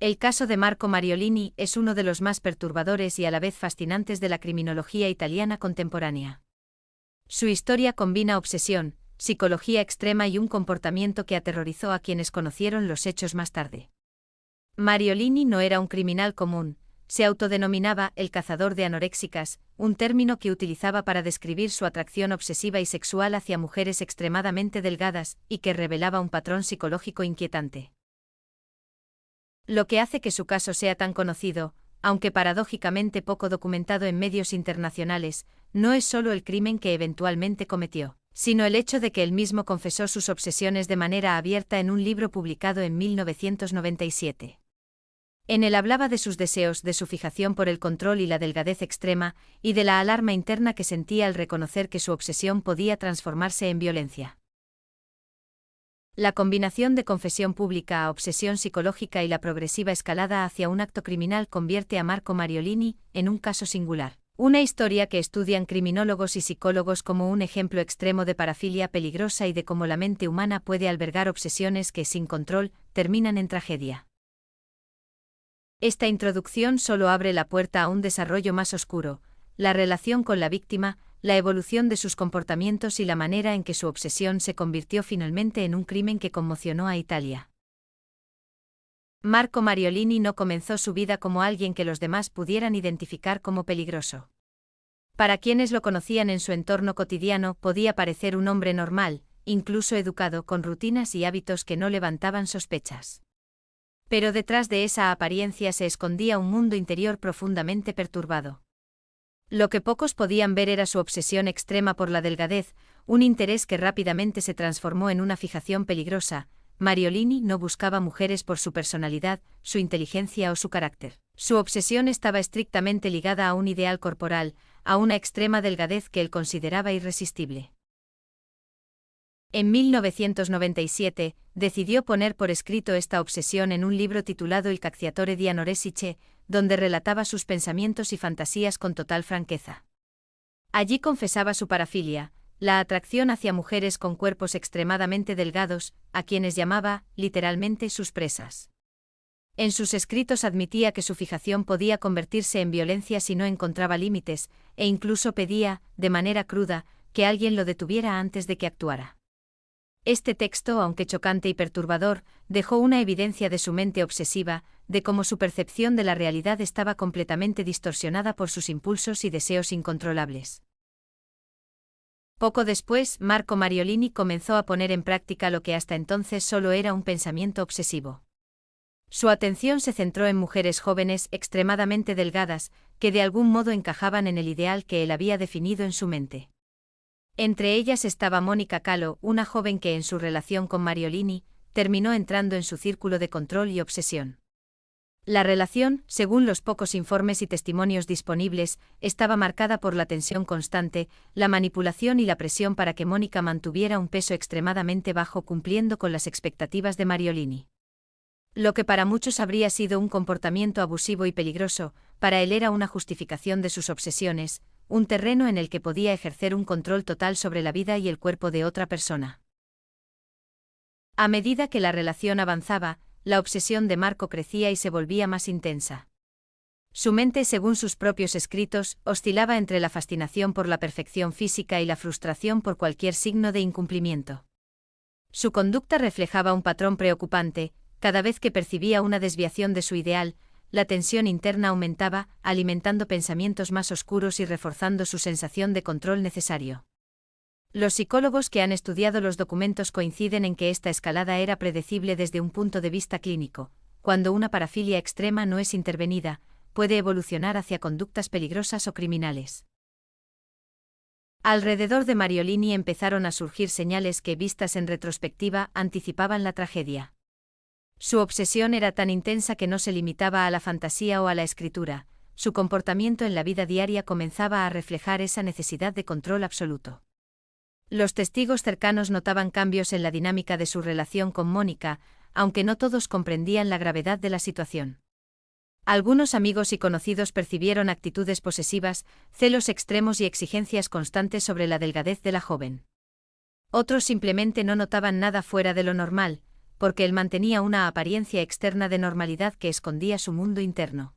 El caso de Marco Mariolini es uno de los más perturbadores y a la vez fascinantes de la criminología italiana contemporánea. Su historia combina obsesión, psicología extrema y un comportamiento que aterrorizó a quienes conocieron los hechos más tarde. Mariolini no era un criminal común, se autodenominaba el cazador de anoréxicas, un término que utilizaba para describir su atracción obsesiva y sexual hacia mujeres extremadamente delgadas y que revelaba un patrón psicológico inquietante. Lo que hace que su caso sea tan conocido, aunque paradójicamente poco documentado en medios internacionales, no es solo el crimen que eventualmente cometió, sino el hecho de que él mismo confesó sus obsesiones de manera abierta en un libro publicado en 1997. En él hablaba de sus deseos, de su fijación por el control y la delgadez extrema, y de la alarma interna que sentía al reconocer que su obsesión podía transformarse en violencia. La combinación de confesión pública a obsesión psicológica y la progresiva escalada hacia un acto criminal convierte a Marco Mariolini en un caso singular. Una historia que estudian criminólogos y psicólogos como un ejemplo extremo de parafilia peligrosa y de cómo la mente humana puede albergar obsesiones que, sin control, terminan en tragedia. Esta introducción solo abre la puerta a un desarrollo más oscuro, la relación con la víctima, la evolución de sus comportamientos y la manera en que su obsesión se convirtió finalmente en un crimen que conmocionó a Italia. Marco Mariolini no comenzó su vida como alguien que los demás pudieran identificar como peligroso. Para quienes lo conocían en su entorno cotidiano, podía parecer un hombre normal, incluso educado, con rutinas y hábitos que no levantaban sospechas. Pero detrás de esa apariencia se escondía un mundo interior profundamente perturbado. Lo que pocos podían ver era su obsesión extrema por la delgadez, un interés que rápidamente se transformó en una fijación peligrosa. Mariolini no buscaba mujeres por su personalidad, su inteligencia o su carácter. Su obsesión estaba estrictamente ligada a un ideal corporal, a una extrema delgadez que él consideraba irresistible. En 1997, decidió poner por escrito esta obsesión en un libro titulado Il cacciatore di anoressiche, donde relataba sus pensamientos y fantasías con total franqueza. Allí confesaba su parafilia, la atracción hacia mujeres con cuerpos extremadamente delgados, a quienes llamaba, literalmente, sus presas. En sus escritos admitía que su fijación podía convertirse en violencia si no encontraba límites, e incluso pedía, de manera cruda, que alguien lo detuviera antes de que actuara. Este texto, aunque chocante y perturbador, dejó una evidencia de su mente obsesiva, de cómo su percepción de la realidad estaba completamente distorsionada por sus impulsos y deseos incontrolables. Poco después, Marco Mariolini comenzó a poner en práctica lo que hasta entonces solo era un pensamiento obsesivo. Su atención se centró en mujeres jóvenes extremadamente delgadas, que de algún modo encajaban en el ideal que él había definido en su mente. Entre ellas estaba Mónica Calo, una joven que en su relación con Mariolini, terminó entrando en su círculo de control y obsesión. La relación, según los pocos informes y testimonios disponibles, estaba marcada por la tensión constante, la manipulación y la presión para que Mónica mantuviera un peso extremadamente bajo cumpliendo con las expectativas de Mariolini. Lo que para muchos habría sido un comportamiento abusivo y peligroso, para él era una justificación de sus obsesiones, un terreno en el que podía ejercer un control total sobre la vida y el cuerpo de otra persona. A medida que la relación avanzaba, la obsesión de Marco crecía y se volvía más intensa. Su mente, según sus propios escritos, oscilaba entre la fascinación por la perfección física y la frustración por cualquier signo de incumplimiento. Su conducta reflejaba un patrón preocupante. Cada vez que percibía una desviación de su ideal, la tensión interna aumentaba, alimentando pensamientos más oscuros y reforzando su sensación de control necesario. Los psicólogos que han estudiado los documentos coinciden en que esta escalada era predecible desde un punto de vista clínico. Cuando una parafilia extrema no es intervenida, puede evolucionar hacia conductas peligrosas o criminales. Alrededor de Mariolini empezaron a surgir señales que, vistas en retrospectiva, anticipaban la tragedia. Su obsesión era tan intensa que no se limitaba a la fantasía o a la escritura, su comportamiento en la vida diaria comenzaba a reflejar esa necesidad de control absoluto. Los testigos cercanos notaban cambios en la dinámica de su relación con Mónica, aunque no todos comprendían la gravedad de la situación. Algunos amigos y conocidos percibieron actitudes posesivas, celos extremos y exigencias constantes sobre la delgadez de la joven. Otros simplemente no notaban nada fuera de lo normal, porque él mantenía una apariencia externa de normalidad que escondía su mundo interno.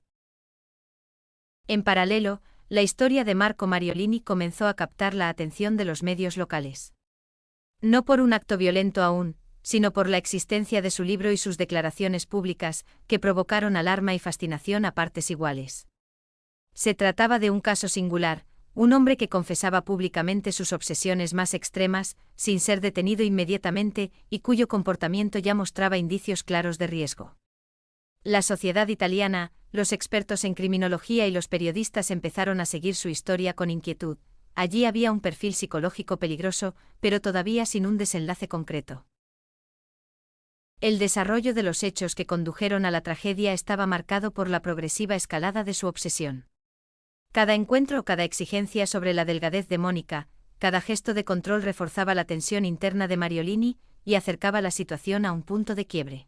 En paralelo, la historia de Marco Mariolini comenzó a captar la atención de los medios locales. No por un acto violento aún, sino por la existencia de su libro y sus declaraciones públicas, que provocaron alarma y fascinación a partes iguales. Se trataba de un caso singular, un hombre que confesaba públicamente sus obsesiones más extremas, sin ser detenido inmediatamente, y cuyo comportamiento ya mostraba indicios claros de riesgo. La sociedad italiana, los expertos en criminología y los periodistas empezaron a seguir su historia con inquietud. Allí había un perfil psicológico peligroso, pero todavía sin un desenlace concreto. El desarrollo de los hechos que condujeron a la tragedia estaba marcado por la progresiva escalada de su obsesión. Cada encuentro o cada exigencia sobre la delgadez de Mónica, cada gesto de control reforzaba la tensión interna de Mariolini y acercaba la situación a un punto de quiebre.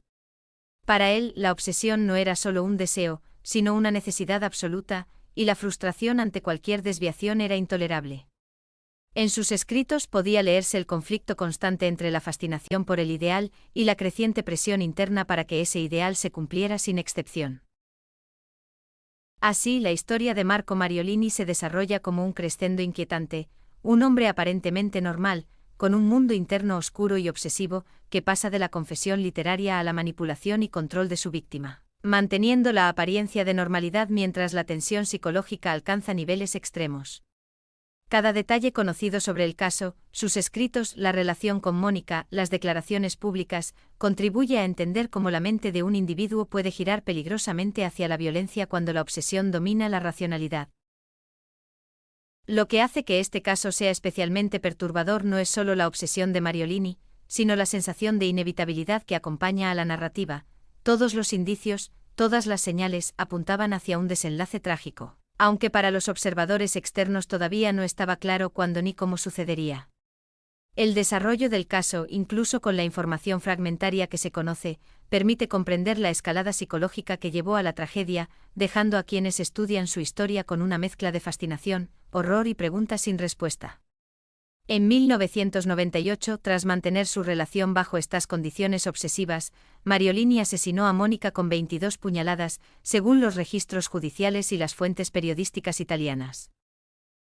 Para él, la obsesión no era solo un deseo, sino una necesidad absoluta, y la frustración ante cualquier desviación era intolerable. En sus escritos podía leerse el conflicto constante entre la fascinación por el ideal y la creciente presión interna para que ese ideal se cumpliera sin excepción. Así, la historia de Marco Mariolini se desarrolla como un crescendo inquietante, un hombre aparentemente normal, con un mundo interno oscuro y obsesivo, que pasa de la confesión literaria a la manipulación y control de su víctima, manteniendo la apariencia de normalidad mientras la tensión psicológica alcanza niveles extremos. Cada detalle conocido sobre el caso, sus escritos, la relación con Mónica, las declaraciones públicas, contribuye a entender cómo la mente de un individuo puede girar peligrosamente hacia la violencia cuando la obsesión domina la racionalidad. Lo que hace que este caso sea especialmente perturbador no es solo la obsesión de Mariolini, sino la sensación de inevitabilidad que acompaña a la narrativa. Todos los indicios, todas las señales apuntaban hacia un desenlace trágico, aunque para los observadores externos todavía no estaba claro cuándo ni cómo sucedería. El desarrollo del caso, incluso con la información fragmentaria que se conoce, permite comprender la escalada psicológica que llevó a la tragedia, dejando a quienes estudian su historia con una mezcla de fascinación, horror y preguntas sin respuesta. En 1998, tras mantener su relación bajo estas condiciones obsesivas, Mariolini asesinó a Mónica con 22 puñaladas, según los registros judiciales y las fuentes periodísticas italianas.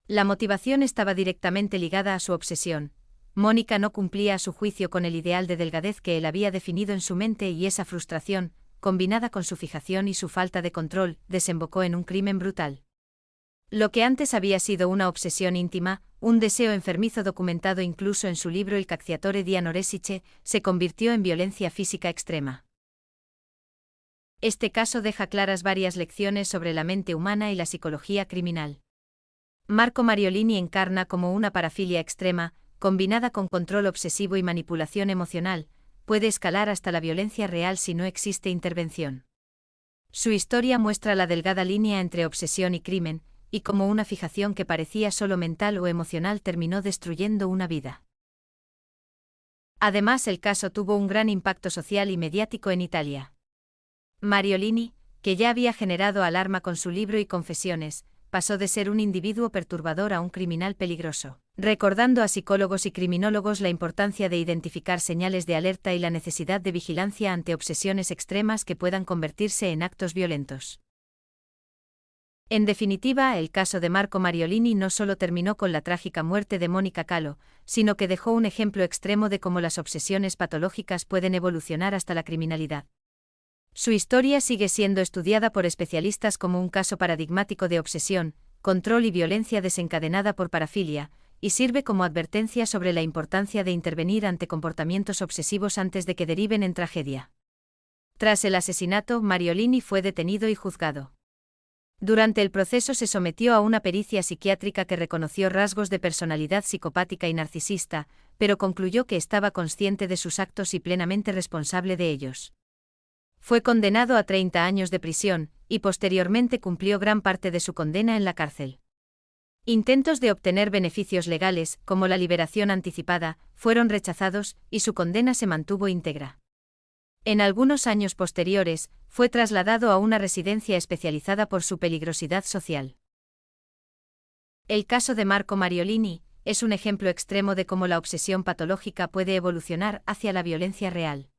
La motivación estaba directamente ligada a su obsesión. Mónica no cumplía a su juicio con el ideal de delgadez que él había definido en su mente y esa frustración, combinada con su fijación y su falta de control, desembocó en un crimen brutal. Lo que antes había sido una obsesión íntima, un deseo enfermizo documentado incluso en su libro Il cacciatore di anoresiche, se convirtió en violencia física extrema. Este caso deja claras varias lecciones sobre la mente humana y la psicología criminal. Marco Mariolini encarna como una parafilia extrema, combinada con control obsesivo y manipulación emocional, puede escalar hasta la violencia real si no existe intervención. Su historia muestra la delgada línea entre obsesión y crimen, y cómo una fijación que parecía solo mental o emocional terminó destruyendo una vida. Además, el caso tuvo un gran impacto social y mediático en Italia. Mariolini, que ya había generado alarma con su libro y confesiones, pasó de ser un individuo perturbador a un criminal peligroso, recordando a psicólogos y criminólogos la importancia de identificar señales de alerta y la necesidad de vigilancia ante obsesiones extremas que puedan convertirse en actos violentos. En definitiva, el caso de Marco Mariolini no solo terminó con la trágica muerte de Mónica Calo, sino que dejó un ejemplo extremo de cómo las obsesiones patológicas pueden evolucionar hasta la criminalidad. Su historia sigue siendo estudiada por especialistas como un caso paradigmático de obsesión, control y violencia desencadenada por parafilia, y sirve como advertencia sobre la importancia de intervenir ante comportamientos obsesivos antes de que deriven en tragedia. Tras el asesinato, Mariolini fue detenido y juzgado. Durante el proceso se sometió a una pericia psiquiátrica que reconoció rasgos de personalidad psicopática y narcisista, pero concluyó que estaba consciente de sus actos y plenamente responsable de ellos. Fue condenado a 30 años de prisión, y posteriormente cumplió gran parte de su condena en la cárcel. Intentos de obtener beneficios legales, como la liberación anticipada, fueron rechazados, y su condena se mantuvo íntegra. En algunos años posteriores, fue trasladado a una residencia especializada por su peligrosidad social. El caso de Marco Mariolini es un ejemplo extremo de cómo la obsesión patológica puede evolucionar hacia la violencia real.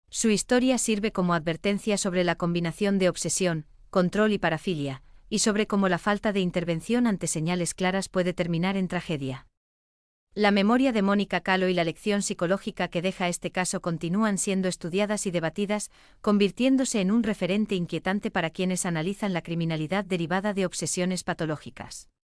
Su historia sirve como advertencia sobre la combinación de obsesión, control y parafilia, y sobre cómo la falta de intervención ante señales claras puede terminar en tragedia. La memoria de Mónica Calo y la lección psicológica que deja este caso continúan siendo estudiadas y debatidas, convirtiéndose en un referente inquietante para quienes analizan la criminalidad derivada de obsesiones patológicas.